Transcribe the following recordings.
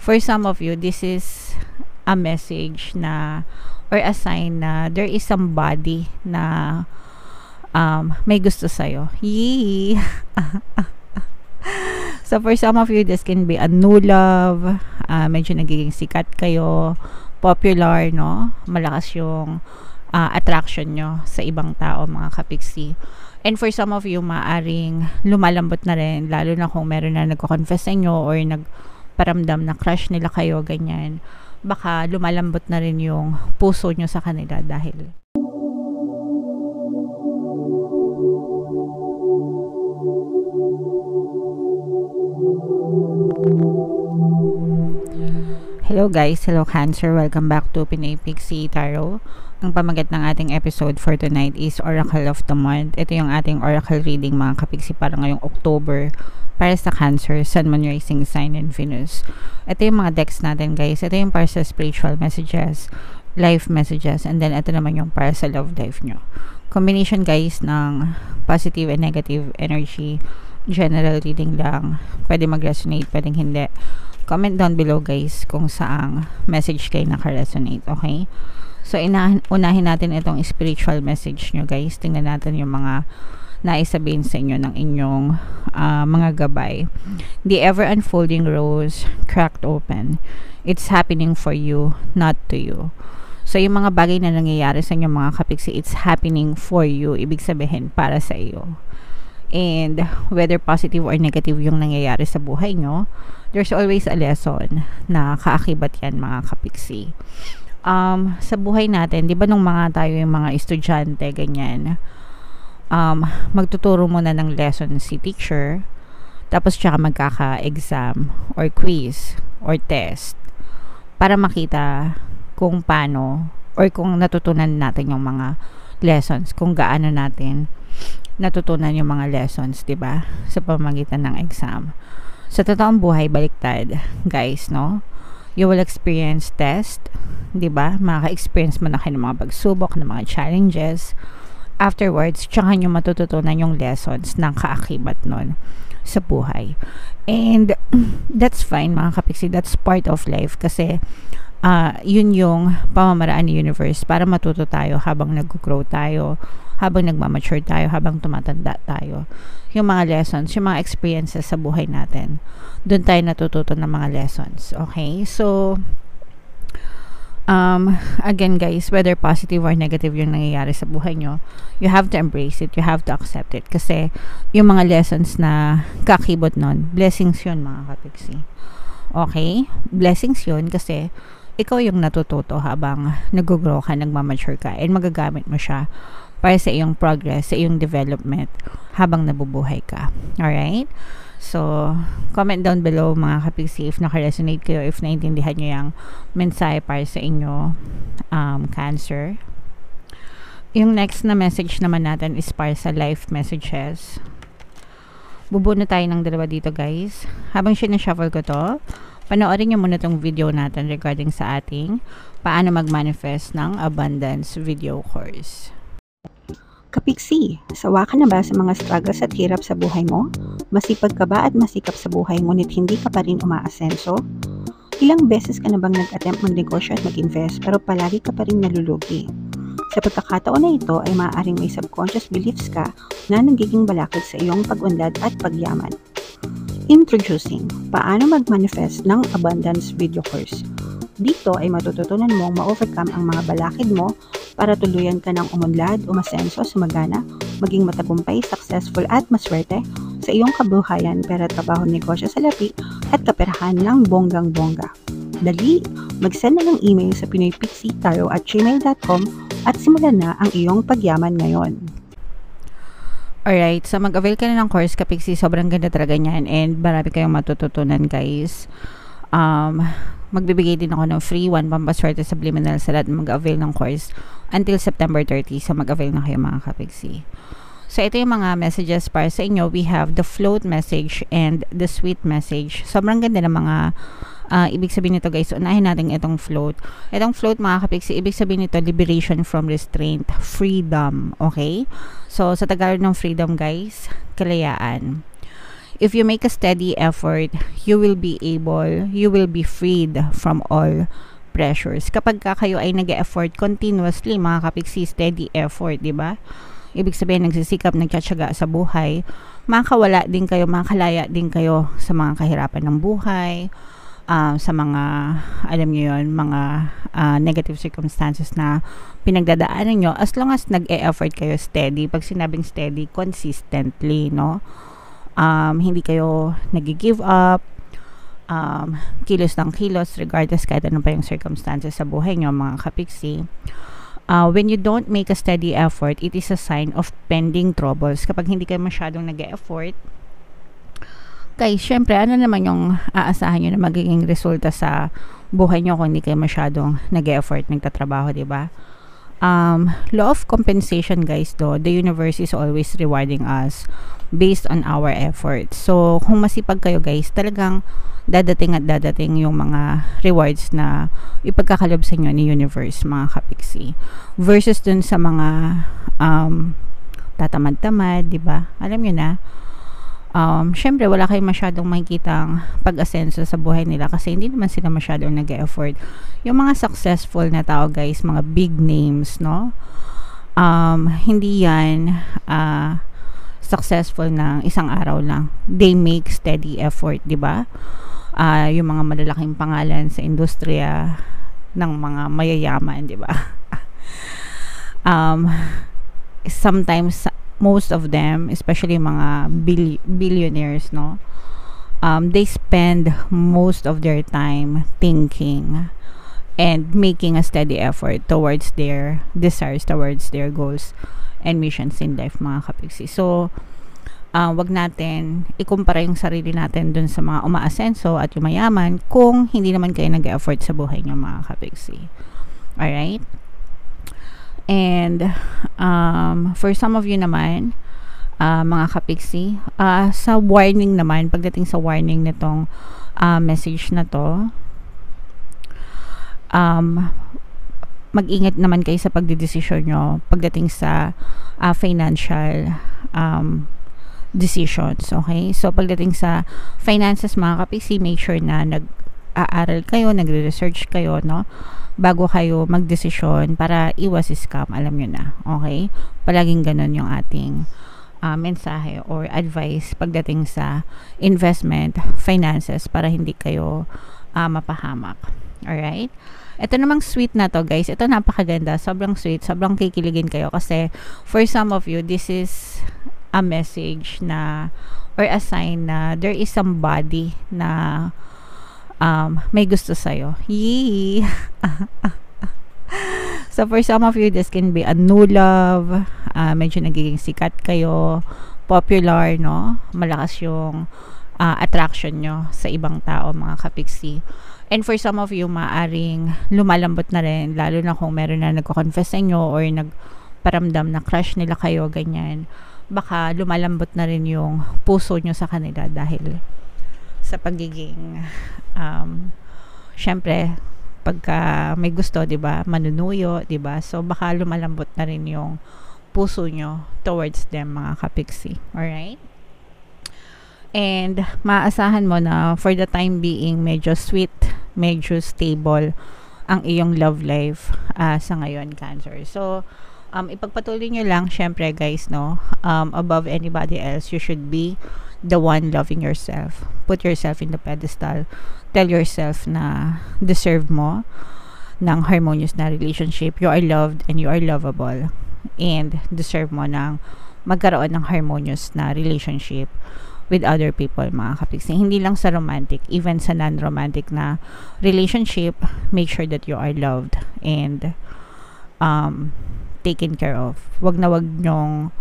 For some of you, this is a message na or a sign na there is somebody na may gusto sa'yo. Yee! So for some of you, this can be a new love, medyo nagiging sikat kayo, popular, no? Malakas yung attraction nyo sa ibang tao, mga kapiksi. And for some of you, maaring lumalambot na rin, lalo na kung meron na nagko-confess sa inyo or nagparamdam na crush nila kayo, ganyan. Baka lumalambot na rin yung puso nyo sa kanila dahil hello guys, hello Cancer, welcome back to Pinay Pixie Tarot. Ang pamagat ng ating episode for tonight is Oracle of the Month. Ito yung ating oracle reading, mga kapiksi, para ngayong October para sa Cancer, Sun, Moon, Rising Sign, and Venus. Ito yung mga decks natin guys. Ito yung para sa spiritual messages, life messages, and then ito naman yung para sa love life nyo. Combination guys ng positive and negative energy. General reading lang. Pwede mag-resonate, pwedeng hindi. Comment down below guys kung saang message kayo naka-resonate, okay? So, unahin natin itong spiritual message nyo guys. Tingnan natin yung mga naisabihin sa inyo ng inyong mga gabay. The ever-unfolding rose cracked open. It's happening for you, not to you. So, yung mga bagay na nangyayari sa inyo, mga kapiksi, it's happening for you. Ibig sabihin, para sa iyo. And whether positive or negative yung nangyayari sa buhay nyo, there's always a lesson na kaakibat yan, mga kapiksi. Sa buhay natin, di ba nung mga tayo yung mga estudyante, ganyan, magtuturo muna ng lesson si teacher, tapos tsaka magkaka-exam or quiz or test para makita kung paano or kung natutunan natin yung mga lessons, kung gaano natin natutunan yung mga lessons, di ba, sa pamamagitan ng exam. Sa totoong buhay, baliktad, guys, no? You will experience test, di ba? Makaka-experience mo na kayo ng mga pagsubok, ng mga challenges. Afterwards, tsaka nyo matututunan yung lessons ng kaakibat nun sa buhay. And that's fine, mga kapiksi. That's part of life kasi yun yung pamamaraan ng universe para matuto tayo habang nag-grow tayo, habang nagmamature tayo, habang tumatanda tayo. Yung mga lessons, yung mga experiences sa buhay natin, doon tayo natututo ng mga lessons. Okay? So, again guys, whether positive or negative yung nangyayari sa buhay nyo, you have to embrace it, you have to accept it. Kasi, yung mga lessons na kakibot nun, blessings yun, mga kapiksi. Okay? Blessings yun kasi ikaw yung natututo habang nag-grow ka, nagmamature ka, and magagamit mo siya para sa iyong progress, sa iyong development habang nabubuhay ka. Alright? So, comment down below, mga kapiksi, if naka-resonate kayo, if naintindihan nyo yung mensahe para sa inyo, Cancer. Yung next na message naman natin is para sa life messages. Bubuo tayo ng dalawa dito, guys. Habang sinashuffle ko to, panoorin nyo muna tong video natin regarding sa ating paano mag-manifest ng abundance video course. Kapiksi, sawa ka na ba sa mga struggles at hirap sa buhay mo? Masipag ka ba at masikap sa buhay ngunit hindi ka pa rin umaasenso? Ilang beses ka na bang nag-attempt magnegosyo at mag-invest pero palagi ka pa rin nalulugi? Sa pagkakataon na ito ay maaaring may subconscious beliefs ka na nagiging balakid sa iyong pag-unlad at pagyaman. Introducing, paano mag-manifest ng abundance video course. Dito ay matututunan mong ma-overcome ang mga balakid mo para tuluyan ka ng umunlad, umasenso, sumagana, maging matagumpay, successful at maswerte sa iyong kabuhayan, pera, trabaho, negosyo, salapi at kaperahan ng bonggang-bongga. Dali, mag-send na ng email sa pinoypixitaro@gmail.com at simulan na ang iyong pagyaman ngayon. Alright, so mag-avail ka na ng course, kapiksi. Sobrang ganda talaga niyan and marami kayong matututunan, guys. Magbibigay din ako ng free 1 pampaswerte subliminal sa lahat mag-avail ng course until September 30. So mag-avail na kayo, mga kapiksi. So ito yung mga messages para sa inyo. We have the float message and the sweet message. Sobrang ganda ng mga ibig sabihin nito, guys. Unahin natin itong float. Itong float, mga kapiksi, ibig sabihin nito liberation from restraint, freedom. Okay? So sa Tagalog ng freedom, guys, kalayaan. If you make a steady effort, you will be freed from all pressures. Kapag kayo ay nag-e-effort continuously, mga kapiksi, steady effort, di ba? Ibig sabihin, nagsisikap, nagtsatsaga sa buhay, makakalaya din kayo sa mga kahirapan ng buhay, sa mga, alam nyo yun, mga negative circumstances na pinagdadaanan nyo, as long as nag-e-effort kayo steady. Pag sinabing steady, consistently, no? Hindi kayo nag-give up, kilos ng kilos, regardless kahit ano pa yung circumstances sa buhay nyo, mga kapiksi. When you don't make a steady effort, it is a sign of pending troubles. Kapag hindi kayo masyadong nag-e-effort, kaya syempre, ano naman yung aasahan nyo na magiging resulta sa buhay nyo kung hindi kayo masyadong nag-e-effort, nagtatrabaho, diba? Law of compensation, guys, the universe is always rewarding us based on our efforts. So, kung masipag kayo, guys, talagang dadating at dadating yung mga rewards na ipagkakalob sa inyo ni universe, mga kapiksi. Versus dun sa mga tatamad-tamad, diba? Alam nyo na, syempre wala kayong masyadong makikitang pag-asenso sa buhay nila kasi hindi naman sila masyadong nag-e-effort. Yung mga successful na tao, guys, mga big names, no? Hindi yan successful ng isang araw lang. They make steady effort, di ba? Yung mga malalaking pangalan sa industriya ng mga mayayaman, di ba? Sometimes most of them, especially mga billionaires, no, they spend most of their time thinking and making a steady effort towards their desires, towards their goals and missions in life, mga kapiksi. So, wag natin ikumpara yung sarili natin dun sa mga umaasenso at yumayaman kung hindi naman kayo nag-effort sa buhay nyo, mga kapiksi. Alright? And for some of you naman, mga kapiksi, sa warning naman, pagdating sa warning nitong message na to, mag-ingat naman kayo sa pagdidesisyon nyo pagdating sa financial decisions, okay? So, pagdating sa finances, mga kapiksi, make sure na nag-aaral kayo, nagre-research kayo, no? Bago kayo magdesisyon para iwas scam, alam nyo na, okay? Palaging ganun yung ating mensahe or advice pagdating sa investment, finances, para hindi kayo mapahamak. Alright? Ito namang sweet na to, guys. Ito napakaganda. Sobrang sweet. Sobrang kikiligin kayo kasi for some of you, this is a message na or a sign na there is somebody na may gusto sa'yo. Yee! So, for some of you, this can be a new love. Medyo nagiging sikat kayo. Popular, no? Malakas yung attraction nyo sa ibang tao, mga kapiksi. And for some of you, maaring lumalambot na rin, lalo na kung meron na nagko-confess sa inyo or nagparamdam na crush nila kayo, ganyan. Baka lumalambot na rin yung puso nyo sa kanila dahil sa pagiging syempre pagka may gusto, 'di ba, manunuyo, 'di ba? So baka lumalambot na rin yung puso nyo towards them, mga kapiksi. All right? And maasahan mo na for the time being medyo sweet, medyo stable ang iyong love life sa ngayon, Cancer. So ipagpatuloy nyo lang, syempre, guys, no, above anybody else, you should be the one loving yourself. Put yourself in the pedestal. Tell yourself na deserve mo ng harmonious na relationship. You are loved and you are lovable. And deserve mo ng magkaroon ng harmonious na relationship with other people, mga kapiksi. Hindi lang sa romantic, even sa non-romantic na relationship, make sure that you are loved and taken care of. Wag na wag nyong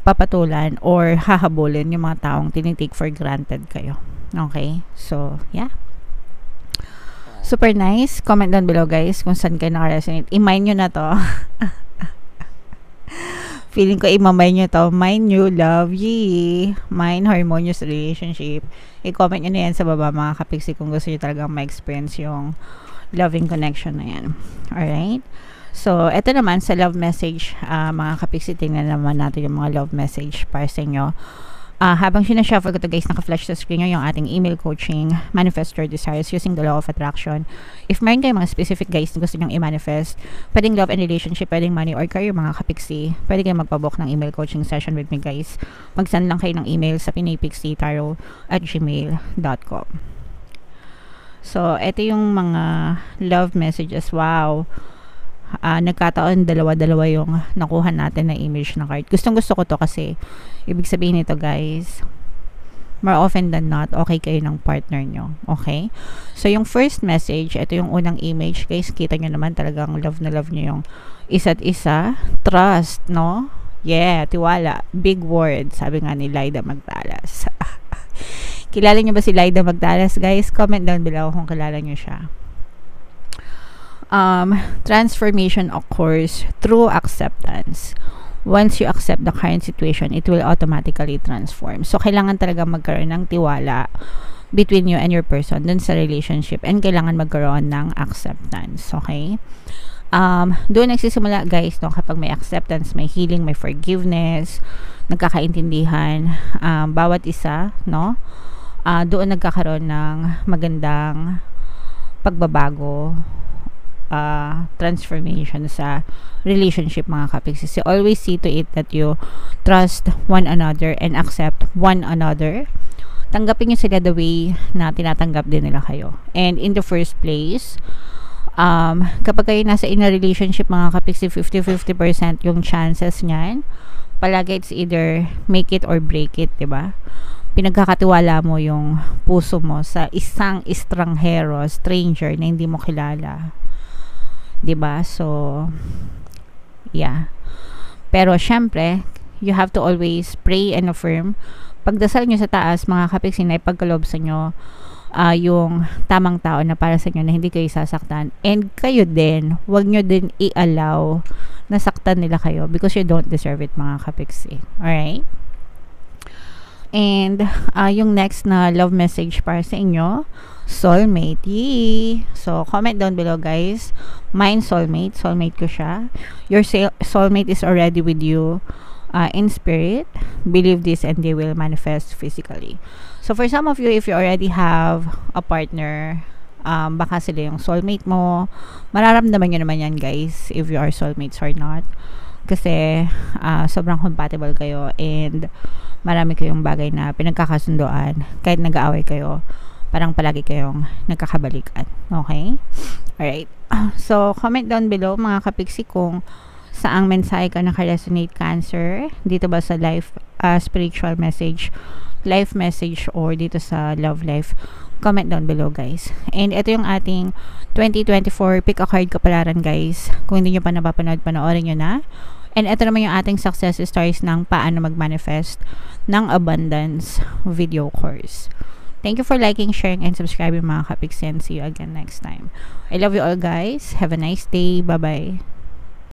papatulan or hahabulin yung mga taong tinitake for granted kayo. Okay? So, yeah. Super nice. Comment down below, guys, kung saan kayo nakaresonate. I-mine nyo na to. Feeling ko i-mine nyo to. Mine new love. Yee! Mine harmonious relationship. I-comment nyo na yan sa baba, mga kapiksi, kung gusto nyo talagang ma-experience yung loving connection na yan. Alright? So, eto naman sa love message, mga kapiksi, tingnan naman natin yung mga love message para sa inyo. Habang sinashuffle ko to guys, naka-flash sa screen nyo yung ating email coaching, Manifest Your Desires Using the Law of Attraction. If meron kayong mga specific guys na gusto nyong i-manifest, pwedeng love and relationship, pwedeng money or career mga kapiksi, pwede kayong magpabook ng email coaching session with me guys. Mag-send lang kayo ng email sa pinaypixitarot@gmail.com. So, ito yung mga love messages. Wow! Nagkataon dalawa-dalawa yung nakuha natin na image na card. Gustong-gusto ko to kasi ibig sabihin nito guys, more often than not, okay kayo ng partner nyo. Okay? So, yung first message, ito yung unang image. Guys, kita nyo naman talagang love na love nyo yung isa't isa. Trust, no? Yeah, tiwala. Big word. Sabi nga ni Lyda Magtalas. Kilala nyo ba si Lyda Magtalas, guys? Comment down below kung kilala nyo siya. Transformation occurs through acceptance. Once you accept the current situation, it will automatically transform. So, kailangan talaga magkaroon ng tiwala between you and your person dun sa relationship, and kailangan magkaroon ng acceptance. Okay? Doon nagsisimula guys, no, kapag may acceptance, may healing, may forgiveness, nagkakaintindihan, bawat isa, no? Doon nagkakaroon ng magandang pagbabago, transformation sa relationship mga kapiksi. So, always see to it that you trust one another and accept one another. Tanggapin nyo sila the way na tinatanggap din nila kayo. And in the first place, kapag kayo nasa in a relationship mga kapiksi, 50-50% yung chances nyan. Palagi it's either make it or break it, diba? Pinagkakatiwala mo yung puso mo sa isang estranghero, stranger na hindi mo kilala. 'Di ba? So yeah. Pero syempre, you have to always pray and affirm. Pagdasal nyo sa taas, mga kapiksi, na ipagkaloob sa nyo yung tamang tao na para sa inyo, na hindi kayo sasaktan. And kayo din, wag nyo din i-allow na saktan nila kayo because you don't deserve it, mga kapiksi. Alright? And yung next na love message para sa inyo, soulmate. Yee! So, comment down below guys. Mine soulmate. Soulmate ko siya. Your soulmate is already with you in spirit. Believe this and they will manifest physically. So, for some of you, if you already have a partner, baka sila yung soulmate mo. Mararamdaman nyo naman yan guys, if you are soulmates or not. Kasi, sobrang compatible kayo and marami kayong bagay na pinagkakasundoan. Kahit nag-aaway kayo, parang palagi kayong nagkakabalikan. Okay? Alright. So, comment down below mga kapiksi kung saang mensahe ka naka-resonate Cancer. Dito ba sa life, spiritual message, life message, or dito sa love life. Comment down below guys. And ito yung ating 2024 pick a card kapalaran guys. Kung hindi nyo pa napapanood, panoorin nyo na. And ito naman yung ating success stories ng paano mag-manifest ng abundance video course. Thank you for liking, sharing, and subscribing mga kapiksi, and see you again next time. I love you all guys. Have a nice day. Bye-bye.